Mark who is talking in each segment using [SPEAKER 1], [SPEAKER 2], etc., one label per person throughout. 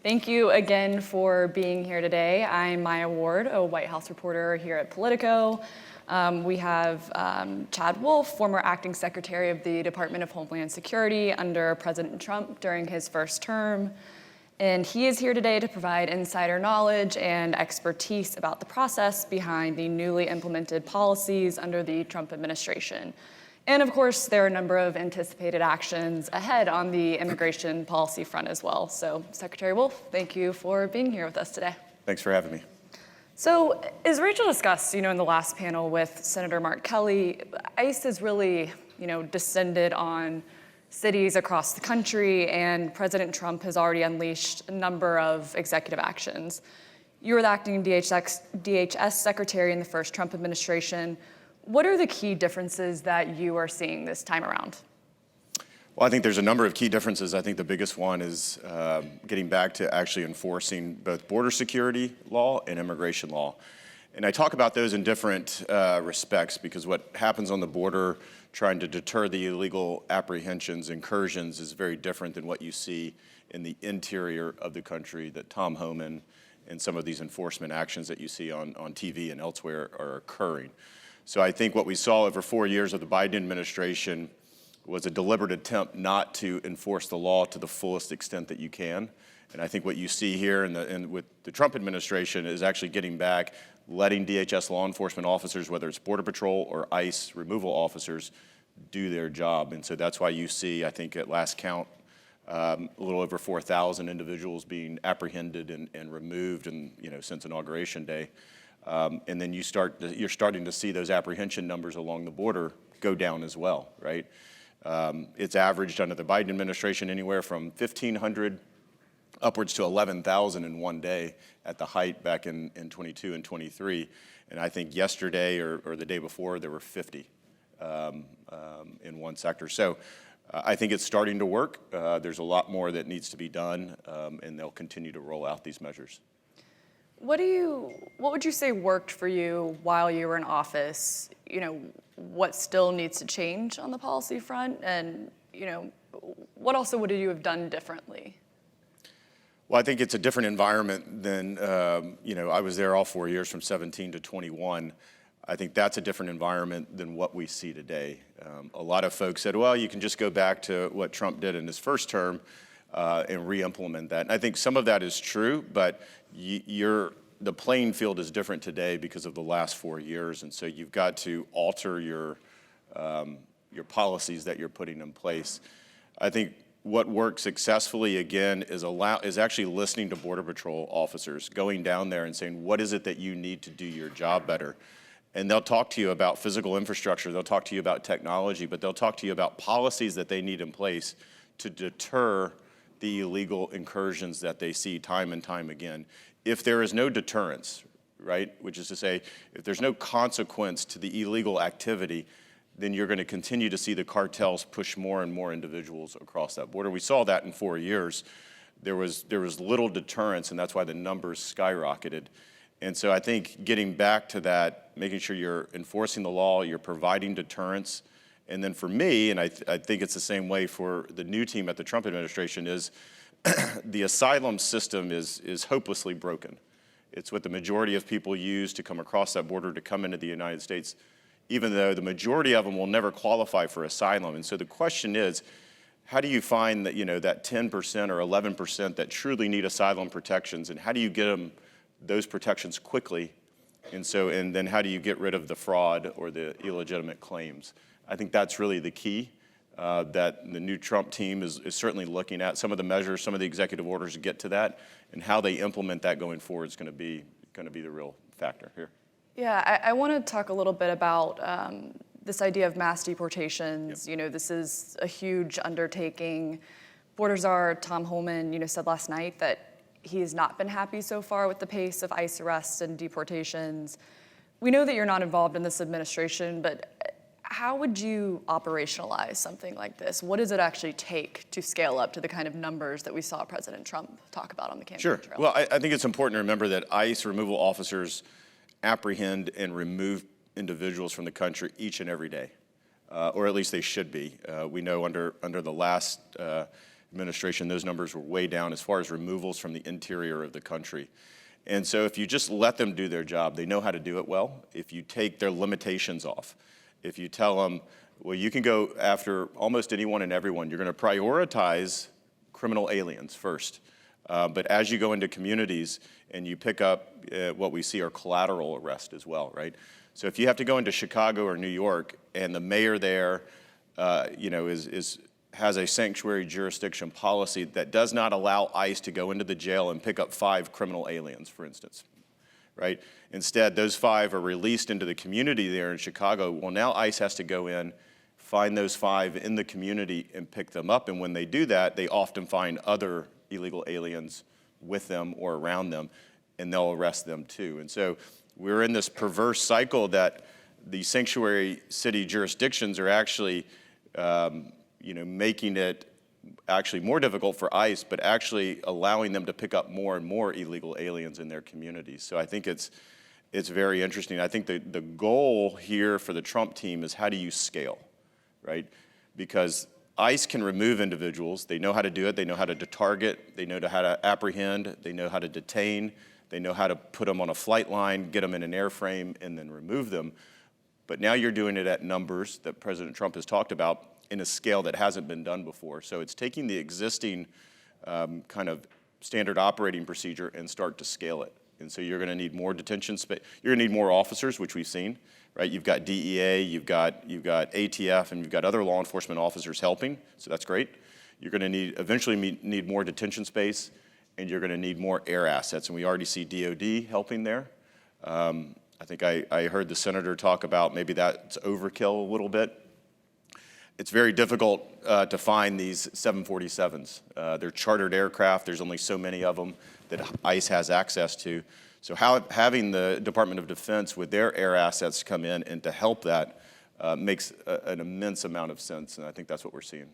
[SPEAKER 1] Thank you again for being here today. I'm Myah Ward, a White House reporter here at Politico. We have Chad Wolf, former acting secretary of the Department of Homeland Security under President Trump during his first term. And he is here today to provide insider knowledge and expertise about the process behind the newly implemented policies under the Trump administration. And of course, there are a number of anticipated actions ahead on the immigration policy front as well. So, Secretary Wolf, thank you for being here with us today.
[SPEAKER 2] Thanks for having me.
[SPEAKER 1] So, as Rachel discussed, in the last panel with Senator Mark Kelly, ICE has really, descended on cities across the country, and President Trump has already unleashed a number of executive actions. You were the acting DHS secretary in the first Trump administration. What are the key differences that you are seeing this time around?
[SPEAKER 2] Well, I think there's a number of key differences. I think the biggest one is getting back to actually enforcing both border security law and immigration law. And I talk about those in different respects because what happens on the border trying to deter the illegal apprehensions, incursions, is very different than what you see in the interior of the country that Tom Homan and some of these enforcement actions that you see on TV and elsewhere are occurring. So I think what we saw over 4 years of the Biden administration was a deliberate attempt not to enforce the law to the fullest extent that you can. And I think what you see here and with the Trump administration is actually getting back, letting DHS law enforcement officers, whether it's Border Patrol or ICE removal officers, do their job. And so that's why you see, I think at last count, a little over 4,000 individuals being apprehended and removed since Inauguration Day. And then you're starting to see those apprehension numbers along the border go down as well, right? It's averaged under the Biden administration anywhere from 1,500 upwards to 11,000 in one day at the height back in 22 and 23. And I think yesterday or the day before there were 50 in one sector. So I think it's starting to work. There's a lot more that needs to be done, and they'll continue to roll out these measures.
[SPEAKER 1] What would you say worked for you while you were in office? What still needs to change on the policy front? And, what also would you have done differently?
[SPEAKER 2] Well, I think it's a different environment than, I was there all 4 years from 17 to 21. I think that's a different environment than what we see today. A lot of folks said, well, you can just go back to what Trump did in his first term and re-implement that. And I think some of that is true, but the playing field is different today because of the last 4 years, and so you've got to alter your policies that you're putting in place. I think what worked successfully again is actually listening to Border Patrol officers, going down there and saying, what is it that you need to do your job better? And they'll talk to you about physical infrastructure, they'll talk to you about technology, but they'll talk to you about policies that they need in place to deter the illegal incursions that they see time and time again. If there is no deterrence, right, which is to say, if there's no consequence to the illegal activity, then you're going to continue to see the cartels push more and more individuals across that border. We saw that in 4 years. There was little deterrence, and that's why the numbers skyrocketed. And so I think getting back to that, making sure you're enforcing the law, you're providing deterrence, and then for me, and I think it's the same way for the new team at the Trump administration, is the asylum system is hopelessly broken. It's what the majority of people use to come across that border to come into the United States, even though the majority of them will never qualify for asylum. And so the question is, how do you find that, that 10% or 11% that truly need asylum protections, and how do you get them those protections quickly? And then how do you get rid of the fraud or the illegitimate claims? I think that's really the key. That the new Trump team is certainly looking at. Some of the measures, some of the executive orders to get to that, and how they implement that going forward is going to be the real factor here.
[SPEAKER 1] Yeah, I want to talk a little bit about this idea of mass deportations. Yep. This is a huge undertaking. Border Czar Tom Homan, said last night that he has not been happy so far with the pace of ICE arrests and deportations. We know that you're not involved in this administration, but how would you operationalize something like this? What does it actually take to scale up to the kind of numbers that we saw President Trump talk about on the campaign trail?
[SPEAKER 2] Well, I think it's important to remember that ICE removal officers apprehend and remove individuals from the country each and every day, or at least they should be. We know under the last administration, those numbers were way down as far as removals from the interior of the country. And so if you just let them do their job, they know how to do it well. If you take their limitations off, if you tell them, well, you can go after almost anyone and everyone, you're going to prioritize criminal aliens first. But as you go into communities and you pick up what we see are collateral arrest as well, right? So if you have to go into Chicago or New York and the mayor there, has a sanctuary jurisdiction policy that does not allow ICE to go into the jail and pick up 5 criminal aliens, for instance, right? Instead, those 5 are released into the community there in Chicago. Well, now ICE has to go in, find those 5 in the community and pick them up. And when they do that, they often find other illegal aliens with them or around them, and they'll arrest them too. And so we're in this perverse cycle that the sanctuary city jurisdictions are actually making it actually more difficult for ICE, but actually allowing them to pick up more and more illegal aliens in their communities. So I think it's very interesting. I think the goal here for the Trump team is how do you scale, right? Because ICE can remove individuals. They know how to do it. They know how to target. They know how to apprehend. They know how to detain. They know how to put them on a flight line, get them in an airframe, and then remove them. But now you're doing it at numbers that President Trump has talked about in a scale that hasn't been done before. So it's taking the existing kind of standard operating procedure and start to scale it. And so you're going to need more detention space. You're going to need more officers, which we've seen, right? You've got DEA, you've got ATF, and you've got other law enforcement officers helping. So that's great. You're going to eventually need more detention space, and you're going to need more air assets. And we already see DOD helping there. I think I heard the senator talk about maybe that's overkill a little bit. It's very difficult to find these 747s. They're chartered aircraft. There's only so many of them that ICE has access to. So having the Department of Defense with their air assets come in and to help that makes an immense amount of sense, and I think that's what we're seeing.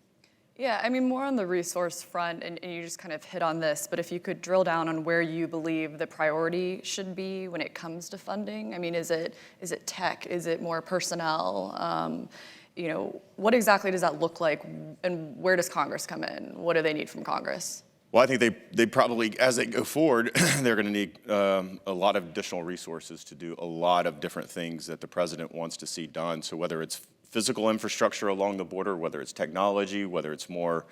[SPEAKER 1] Yeah, I mean, more on the resource front, and you just kind of hit on this, but if you could drill down on where you believe the priority should be when it comes to funding. I mean, is it tech? Is it more personnel? What exactly does that look like, and where does Congress come in? What do they need from Congress?
[SPEAKER 2] Well, I think they probably, as they go forward, they're going to need a lot of additional resources to do a lot of different things that the president wants to see done. So whether it's physical infrastructure along the border, whether it's technology, whether it's more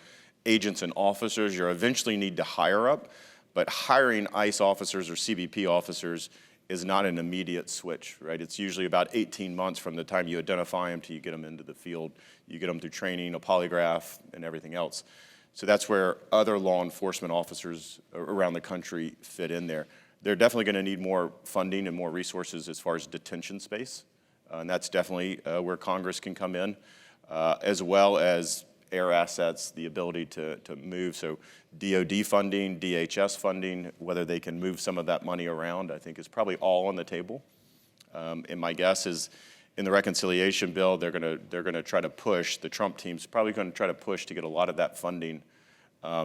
[SPEAKER 2] agents and officers, you eventually need to hire up. But hiring ICE officers or CBP officers is not an immediate switch, right? It's usually about 18 months from the time you identify them till you get them into the field. You get them through training, a polygraph, and everything else. So that's where other law enforcement officers around the country fit in there. They're definitely going to need more funding and more resources as far as detention space. And that's definitely where Congress can come in, as well as air assets, the ability to move. So DOD funding, DHS funding, whether they can move some of that money around, I think is probably all on the table. And my guess is in the reconciliation bill, they're gonna try to push, the Trump team's probably gonna try to push to get a lot of that funding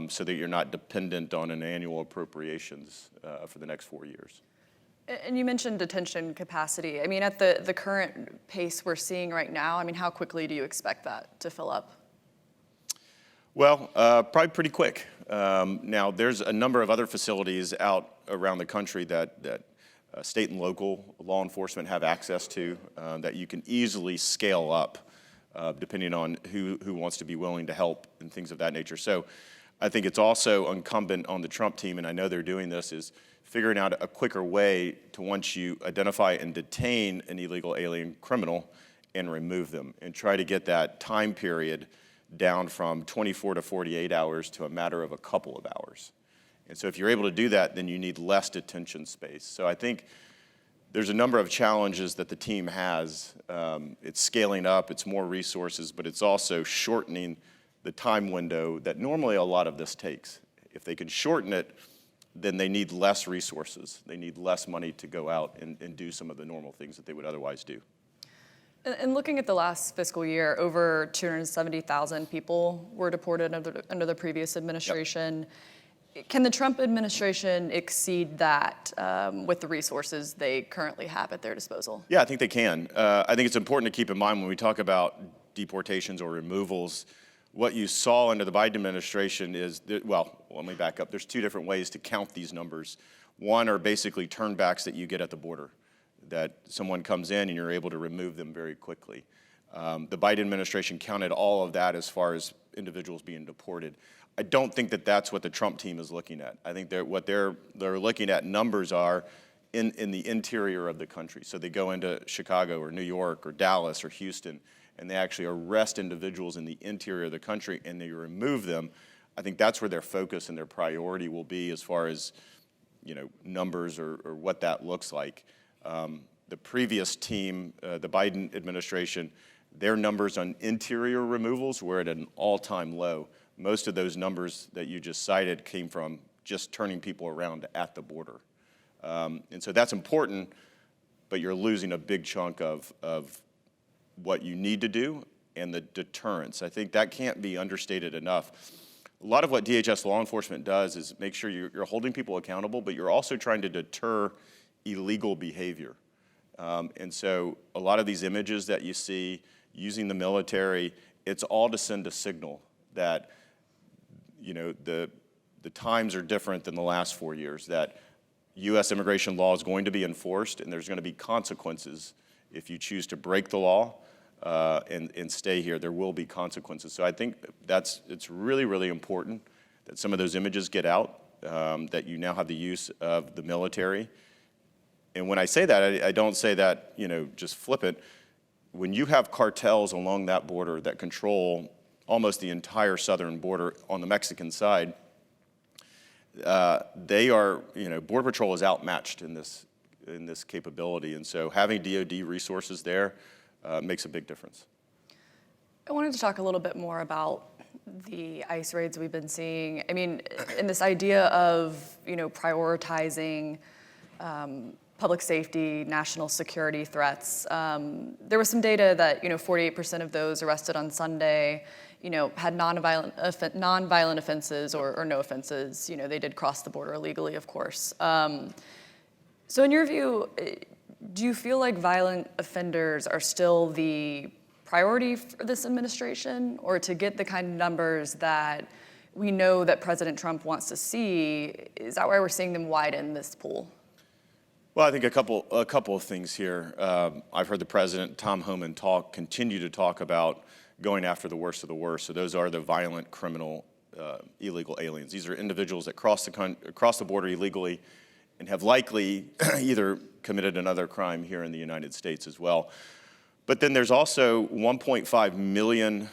[SPEAKER 2] so that you're not dependent on an annual appropriations for the next 4 years.
[SPEAKER 1] And you mentioned detention capacity. I mean, at the current pace we're seeing right now, I mean, how quickly do you expect that to fill up?
[SPEAKER 2] Well, probably pretty quick. Now, there's a number of other facilities out around the country that state and local law enforcement have access to that you can easily scale up depending on who wants to be willing to help and things of that nature. So I think it's also incumbent on the Trump team, and I know they're doing this, is figuring out a quicker way to, once you identify and detain an illegal alien criminal, and remove them and try to get that time period down from 24 to 48 hours to a matter of a couple of hours. And so if you're able to do that, then you need less detention space. So I think there's a number of challenges that the team has. It's scaling up, it's more resources, but it's also shortening the time window that normally a lot of this takes. If they can shorten it, then they need less resources. They need less money to go out and do some of the normal things that they would otherwise do.
[SPEAKER 1] And looking at the last fiscal year, over 270,000 people were deported under the previous administration. Yep. Can the Trump administration exceed that with the resources they currently have at their disposal?
[SPEAKER 2] Yeah, I think they can. I think it's important to keep in mind when we talk about deportations or removals, what you saw under the Biden administration is, well, let me back up. There's two different ways to count these numbers. One are basically turnbacks that you get at the border, that someone comes in and you're able to remove them very quickly. The Biden administration counted all of that as far as individuals being deported. I don't think that that's what the Trump team is looking at. I think what they're looking at numbers are in the interior of the country. So they go into Chicago or New York or Dallas or Houston, and they actually arrest individuals in the interior of the country and they remove them. I think that's where their focus and their priority will be as far as, numbers or what that looks like. The previous team, the Biden administration, their numbers on interior removals were at an all-time low. Most of those numbers that you just cited came from just turning people around at the border. And so that's important, but you're losing a big chunk of what you need to do and the deterrence. I think that can't be understated enough. A lot of what DHS law enforcement does is make sure you're holding people accountable, but you're also trying to deter illegal behavior. And so a lot of these images that you see using the military, it's all to send a signal that, the times are different than the last 4 years, that U.S. immigration law is going to be enforced and there's going to be consequences if you choose to break the law and stay here. There will be consequences. So I think it's really, really important that some of those images get out, that you now have the use of the military. And when I say that, I don't say that, just flip it. When you have cartels along that border that control almost the entire southern border on the Mexican side, they are, Border Patrol is outmatched in this capability. And so having DOD resources there makes a big difference.
[SPEAKER 1] I wanted to talk a little bit more about the ICE raids we've been seeing. I mean, in this idea of, prioritizing public safety, national security threats. There was some data that 48% of those arrested on Sunday, had non-violent offenses or no offenses. They did cross the border illegally, of course. So in your view, do you feel like violent offenders are still the priority for this administration, or to get the kind of numbers that we know that President Trump wants to see? Is that why we're seeing them widen this pool?
[SPEAKER 2] Well, I think a couple of things here. I've heard the president, Tom Homan, continue to talk about going after the worst of the worst. So those are the violent, criminal, illegal aliens. These are individuals that cross the border illegally and have likely either committed another crime here in the United States as well. But then there's also 1.5 million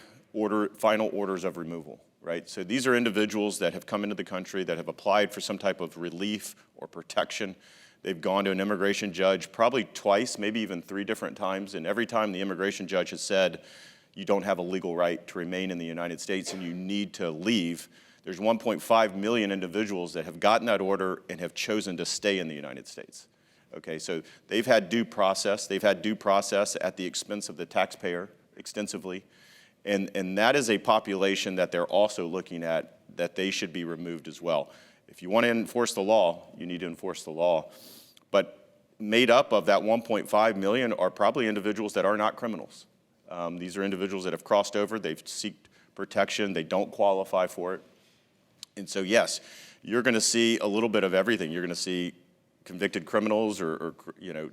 [SPEAKER 2] final orders of removal, right? So these are individuals that have come into the country, that have applied for some type of relief or protection. They've gone to an immigration judge probably twice, maybe even 3 different times, and every time the immigration judge has said, you don't have a legal right to remain in the United States and you need to leave, there's 1.5 million individuals that have gotten that order and have chosen to stay in the United States. Okay, so they've had due process. They've had due process at the expense of the taxpayer extensively, and that is a population that they're also looking at that they should be removed as well. If you want to enforce the law, you need to enforce the law. But made up of that 1.5 million are probably individuals that are not criminals. These are individuals that have crossed over, they've sought protection, they don't qualify for it. And so yes, you're going to see a little bit of everything. You're going to see convicted criminals or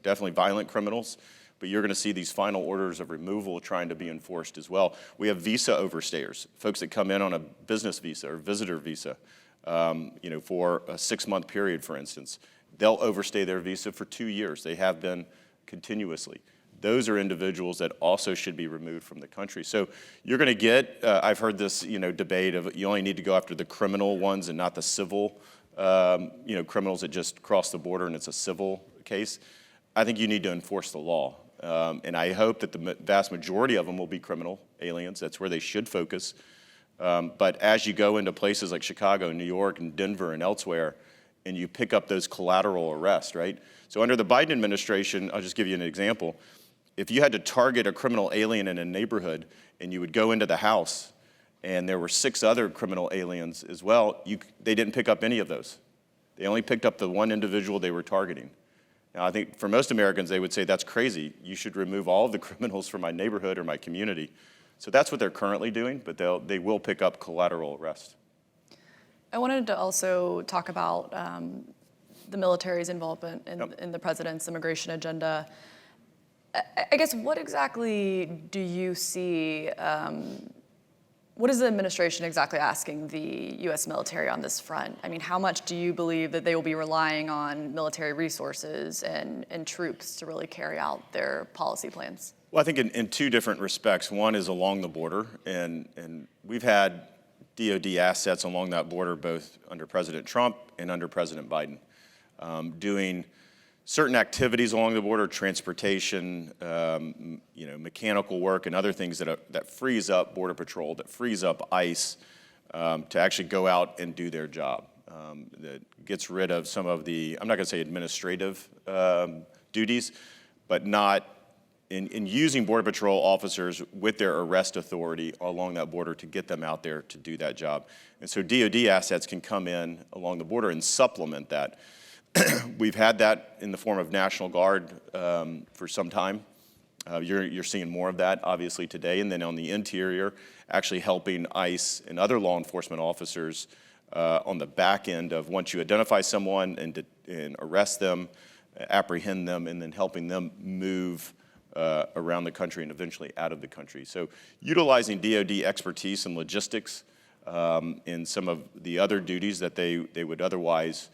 [SPEAKER 2] definitely violent criminals, but you're going to see these final orders of removal trying to be enforced as well. We have visa overstayers, folks that come in on a business visa or visitor visa, for a 6-month period, for instance. They'll overstay their visa for 2 years. They have been continuously. Those are individuals that also should be removed from the country. So you're going to get, I've heard this, debate of you only need to go after the criminal ones and not the civil, criminals that just cross the border and it's a civil case. I think you need to enforce the law. And I hope that the vast majority of them will be criminal aliens. That's where they should focus. But as you go into places like Chicago, New York, and Denver, and elsewhere, and you pick up those collateral arrests, right? So under the Biden administration, I'll just give you an example. If you had to target a criminal alien in a neighborhood and you would go into the house and there were 6 other criminal aliens as well, they didn't pick up any of those. They only picked up the one individual they were targeting. Now, I think for most Americans, they would say, that's crazy. You should remove all of the criminals from my neighborhood or my community. So that's what they're currently doing, but they will pick up collateral arrest.
[SPEAKER 1] I wanted to also talk about the military's involvement in the president's immigration agenda. I guess what exactly do you see, what is the administration exactly asking the U.S. military on this front? I mean, how much do you believe that they will be relying on military resources and troops to really carry out their policy plans?
[SPEAKER 2] Well, I think in two different respects. One is along the border, and we've had DOD assets along that border both under President Trump and under President Biden, doing certain activities along the border, transportation, mechanical work and other things that frees up Border Patrol, that frees up ICE to actually go out and do their job. That gets rid of some of the, I'm not going to say administrative duties, but not in using Border Patrol officers with their arrest authority along that border to get them out there to do that job. And so DOD assets can come in along the border and supplement that. We've had that in the form of National Guard for some time. You're seeing more of that, obviously, today. And then on the interior, actually helping ICE and other law enforcement officers on the back end of once you identify someone and arrest them, apprehend them, and then helping them move around the country and eventually out of the country. So utilizing DOD expertise and logistics in some of the other duties that they would otherwise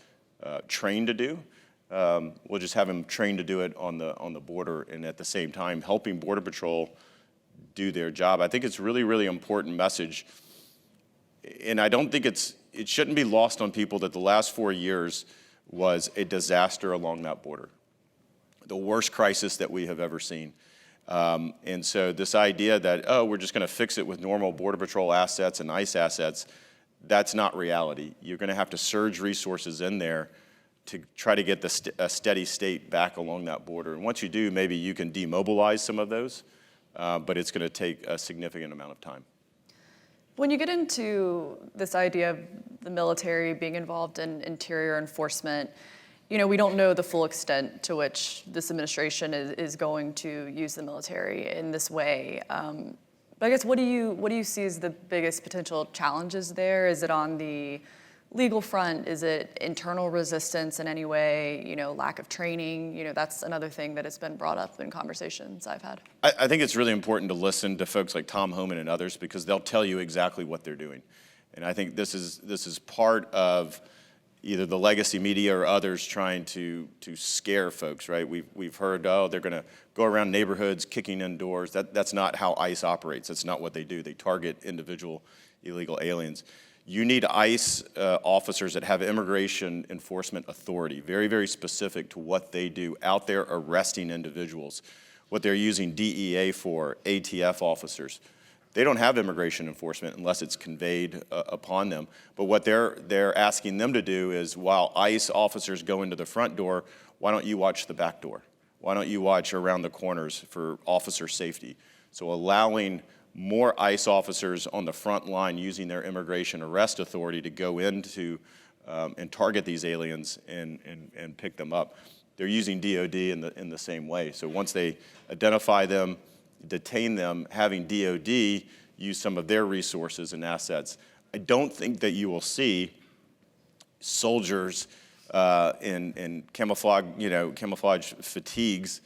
[SPEAKER 2] train to do. We'll just have them trained to do it on the border, and at the same time helping Border Patrol do their job. I think it's really, really important message, and I don't think it shouldn't be lost on people that the last 4 years was a disaster along that border, the worst crisis that we have ever seen. And so this idea that, we're just going to fix it with normal Border Patrol assets and ICE assets, that's not reality. You're going to have to surge resources in there to try to get a steady state back along that border. And once you do, maybe you can demobilize some of those, but it's going to take a significant amount of time.
[SPEAKER 1] When you get into this idea of the military being involved in interior enforcement, we don't know the full extent to which this administration is going to use the military in this way. But I guess what do you see as the biggest potential challenges there? Is it on the legal front? Is it internal resistance in any way? Lack of training? That's another thing that has been brought up in conversations I've had.
[SPEAKER 2] I think it's really important to listen to folks like Tom Homan and others because they'll tell you exactly what they're doing. And I think this is part of either the legacy media or others trying to scare folks, right? We've heard, they're going to go around neighborhoods kicking in doors. That's not how ICE operates. That's not what they do. They target individual illegal aliens. You need ICE officers that have immigration enforcement authority, very, very specific to what they do out there arresting individuals, what they're using DEA for, ATF officers. They don't have immigration enforcement unless it's conveyed upon them. But what they're asking them to do is, while ICE officers go into the front door, why don't you watch the back door? Why don't you watch around the corners for officer safety? So allowing more ICE officers on the front line using their immigration arrest authority to go into and target these aliens and pick them up. They're using DOD in the same way. So once they identify them, detain them, having DOD use some of their resources and assets. I don't think that you will see soldiers in camouflage fatigues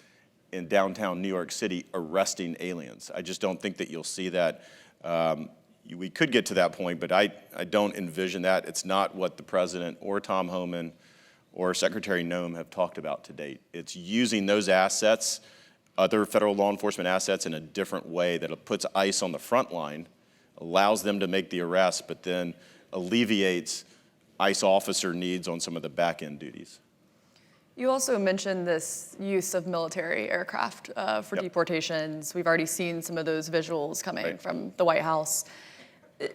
[SPEAKER 2] in downtown New York City arresting aliens. I just don't think that you'll see that. We could get to that point, but I don't envision that. It's not what the president or Tom Homan or Secretary Noem have talked about to date. It's using those assets, other federal law enforcement assets, in a different way that puts ICE on the front line, allows them to make the arrest, but then alleviates ICE officer needs on some of the back-end duties.
[SPEAKER 1] You also mentioned this use of military aircraft for deportations. We've already seen some of those visuals coming from the White House.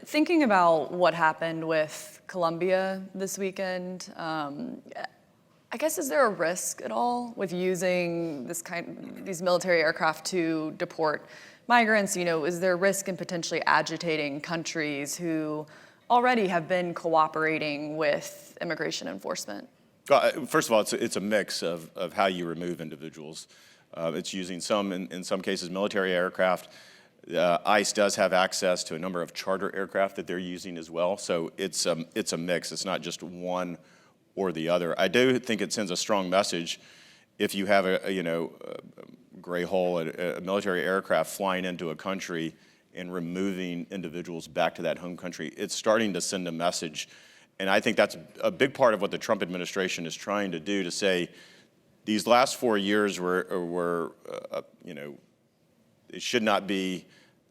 [SPEAKER 1] Thinking about what happened with Colombia this weekend, I guess, is there a risk at all with using these military aircraft to deport migrants? Is there a risk in potentially agitating countries who already have been cooperating with immigration enforcement?
[SPEAKER 2] First of all, it's a mix of how you remove individuals. It's using in some cases, military aircraft. ICE does have access to a number of charter aircraft that they're using as well. So it's a mix. It's not just one or the other. I do think it sends a strong message if you have a gray hole, a military aircraft flying into a country and removing individuals back to that home country. It's starting to send a message. And I think that's a big part of what the Trump administration is trying to do, to say these last 4 years were it should not be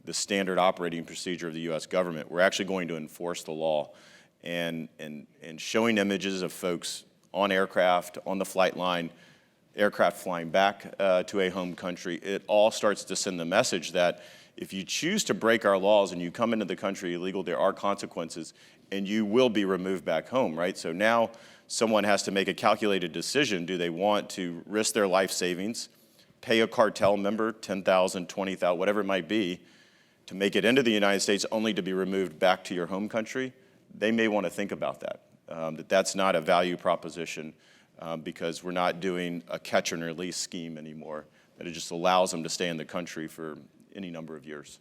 [SPEAKER 2] the standard operating procedure of the U.S. government. We're actually going to enforce the law. And showing images of folks on aircraft, on the flight line, aircraft flying back to a home country, it all starts to send the message that if you choose to break our laws and you come into the country illegal, there are consequences, and you will be removed back home, right? So now someone has to make a calculated decision. Do they want to risk their life savings, pay a cartel member $10,000, $20,000, whatever it might be, to make it into the United States only to be removed back to your home country? They may want to think about that, that's not a value proposition, because we're not doing a catch and release scheme anymore, that it just allows them to stay in the country for any number of years.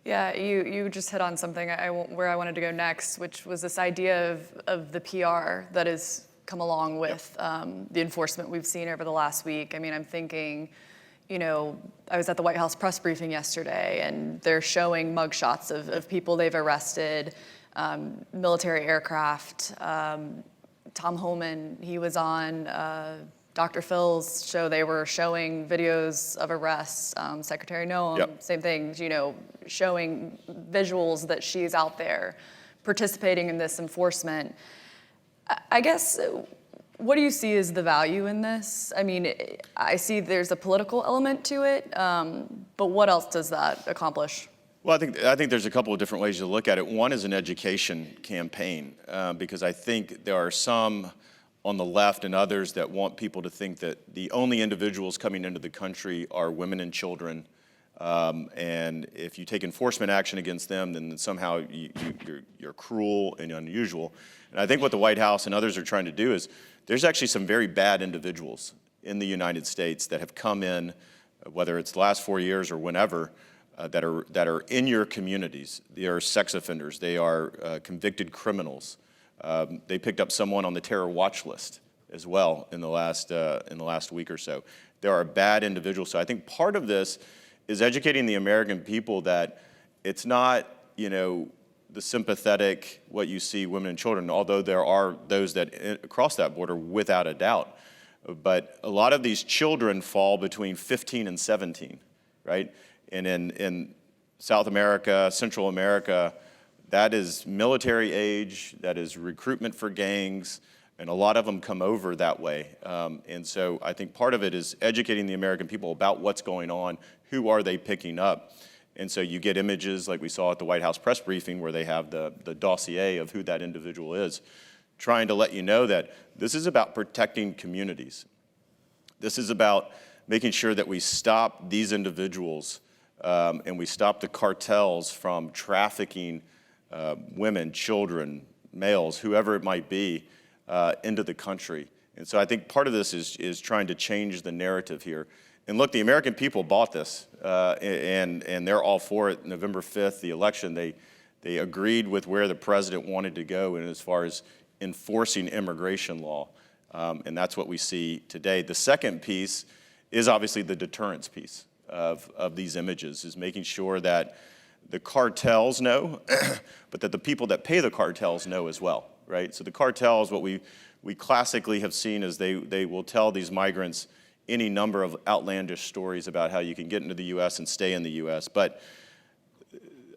[SPEAKER 1] Yeah, you just hit on something where I wanted to go next, which was this idea of the PR that has come along with the enforcement we've seen over the last week. I mean, I'm thinking, I was at the White House press briefing yesterday, and they're showing mugshots of people they've arrested, military aircraft. Tom Homan, he was on Dr. Phil's show. They were showing videos of arrests. Secretary Noem, same thing, showing visuals that she's out there participating in this enforcement. I guess, what do you see as the value in this? I mean, I see there's a political element to it, but what else does that accomplish?
[SPEAKER 2] Well, I think there's a couple of different ways to look at it. One is an education campaign, because I think there are some on the left and others that want people to think that the only individuals coming into the country are women and children, and if you take enforcement action against them, then somehow you're cruel and unusual. And I think what the White House and others are trying to do is, there's actually some very bad individuals in the United States that have come in, whether it's the last 4 years or whenever, that are in your communities. They are sex offenders. They are convicted criminals. They picked up someone on the terror watch list as well in the last week or so. There are bad individuals. So I think part of this is educating the American people that it's not, the sympathetic, what you see, women and children, although there are those that cross that border without a doubt. But a lot of these children fall between 15 and 17, right? And in South America, Central America, that is military age, that is recruitment for gangs, and a lot of them come over that way. And so I think part of it is educating the American people about what's going on, who are they picking up. And so you get images like we saw at the White House press briefing where they have the dossier of who that individual is, trying to let you know that this is about protecting communities. This is about making sure that we stop these individuals and we stop the cartels from trafficking women, children, males, whoever it might be, into the country. And so I think part of this is trying to change the narrative here. And look, the American people bought this, and they're all for it. November 5th, the election, they agreed with where the president wanted to go, and as far as enforcing immigration law, and that's what we see today. The second piece is obviously the deterrence piece of these images, is making sure that the cartels know, but that the people that pay the cartels know as well, right? So the cartels, what we classically have seen is they will tell these migrants any number of outlandish stories about how you can get into the U.S. and stay in the U.S. But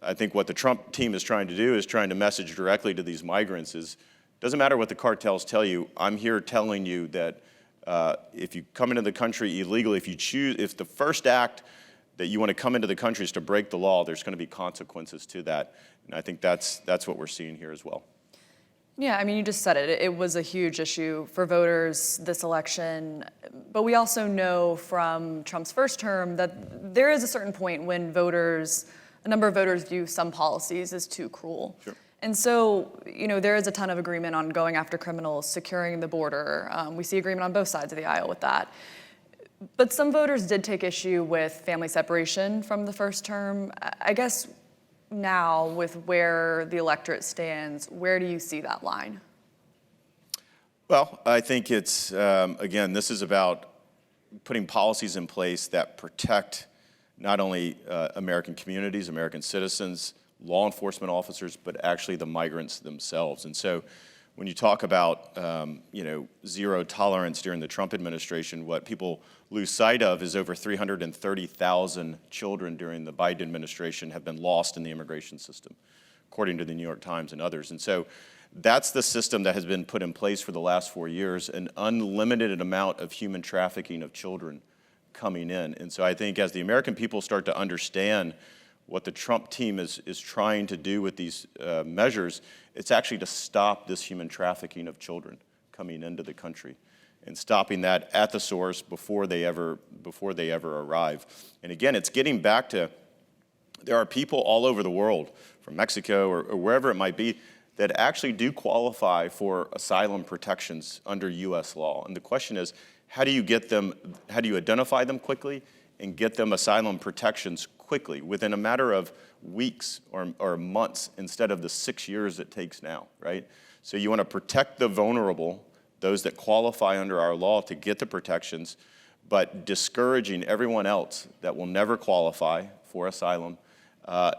[SPEAKER 2] I think what the Trump team is trying to do is trying to message directly to these migrants is, doesn't matter what the cartels tell you, I'm here telling you that if you come into the country illegally, if the first act that you want to come into the country is to break the law, there's going to be consequences to that. And I think that's what we're seeing here as well.
[SPEAKER 1] Yeah, I mean, you just said it. It was a huge issue for voters this election. But we also know from Trump's first term that there is a certain point when a number of voters view some policies as too cruel.
[SPEAKER 2] Sure.
[SPEAKER 1] And so, there is a ton of agreement on going after criminals, securing the border. We see agreement on both sides of the aisle with that. But some voters did take issue with family separation from the first term. I guess now, with where the electorate stands, where do you see that line?
[SPEAKER 2] Well, I think it's, again, this is about putting policies in place that protect not only American communities, American citizens, law enforcement officers, but actually the migrants themselves. And so when you talk about, zero tolerance during the Trump administration, what people lose sight of is over 330,000 children during the Biden administration have been lost in the immigration system, according to the New York Times and others. And so that's the system that has been put in place for the last 4 years, an unlimited amount of human trafficking of children coming in. And so I think as the American people start to understand what the Trump team is trying to do with these measures, it's actually to stop this human trafficking of children coming into the country and stopping that at the source before they ever arrive. And again, it's getting back to, there are people all over the world, from Mexico or wherever it might be, that actually do qualify for asylum protections under US law. And the question is, how do you identify them quickly and get them asylum protections quickly, within a matter of weeks or months, instead of the 6 years it takes now, right? So you want to protect the vulnerable, those that qualify under our law to get the protections, but discouraging everyone else that will never qualify for asylum,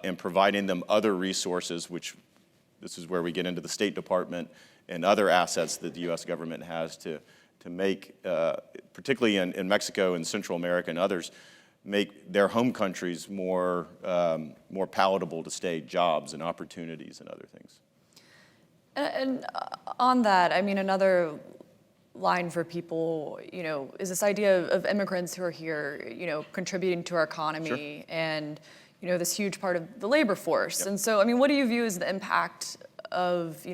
[SPEAKER 2] and providing them other resources, which this is where we get into the State Department and other assets that the US government has to make, particularly in Mexico and Central America and others, make their home countries more palatable to stay, jobs and opportunities and other things.
[SPEAKER 1] And on that, I mean, another line for people, is this idea of immigrants who are here, contributing to our economy. Sure. And, this huge part of the labor force. Yep. And so, I mean, what do you view as the impact of,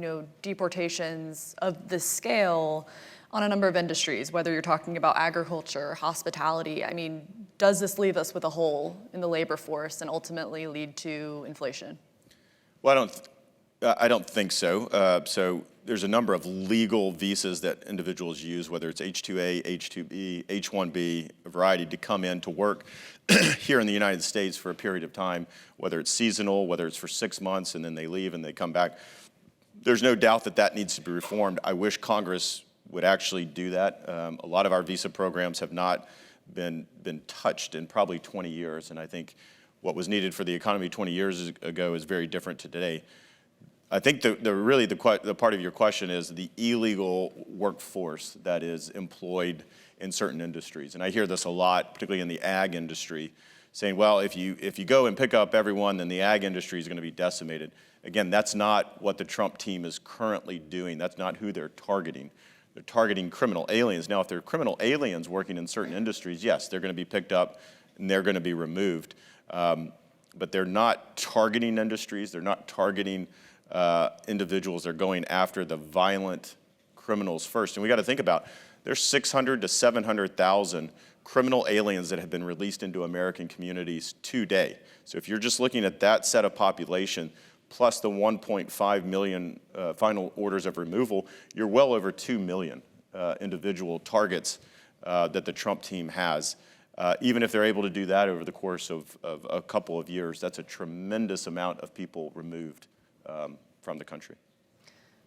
[SPEAKER 1] deportations of this scale on a number of industries, whether you're talking about agriculture, hospitality? I mean, does this leave us with a hole in the labor force and ultimately lead to inflation?
[SPEAKER 2] Well, I don't think so. So there's a number of legal visas that individuals use, whether it's H-2A, H-2B, H-1B, a variety, to come in to work here in the United States for a period of time, whether it's seasonal, whether it's for 6 months and then they leave and they come back. There's no doubt that needs to be reformed. I wish Congress would actually do that. A lot of our visa programs have not been touched in probably 20 years, and I think what was needed for the economy 20 years ago is very different to today. I think the part of your question is the illegal workforce that is employed in certain industries, and I hear this a lot, particularly in the ag industry, saying, well, if you go and pick up everyone, then the ag industry is going to be decimated. Again, that's not what the Trump team is currently doing. That's not who they're targeting. They're targeting criminal aliens. Now, if they're criminal aliens working in certain industries, yes, they're going to be picked up and they're going to be removed. But they're not targeting industries. They're not targeting individuals. They're going after the violent criminals first. And we got to think about, there's 600 to 700,000 criminal aliens that have been released into American communities today. So if you're just looking at that set of population, plus the 1.5 million final orders of removal, you're well over 2 million individual targets that the Trump team has. Even if they're able to do that over the course of a couple of years, that's a tremendous amount of people removed from the country.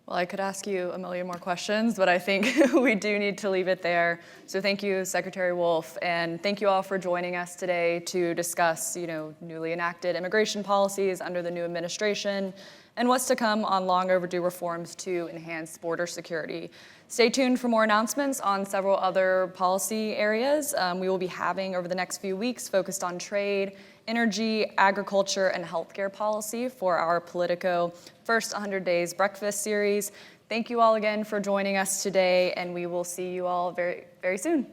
[SPEAKER 1] Well, I could ask you a million more questions, but I think we do need to leave it there. So thank you, Secretary Wolf, and thank you all for joining us today to discuss, newly enacted immigration policies under the new administration and what's to come on long overdue reforms to enhance border security. Stay tuned for more announcements on several other policy areas we will be having over the next few weeks focused on trade, energy, agriculture, and healthcare policy for our Politico First 100 Days Breakfast series. Thank you all again for joining us today, and we will see you all very, very soon.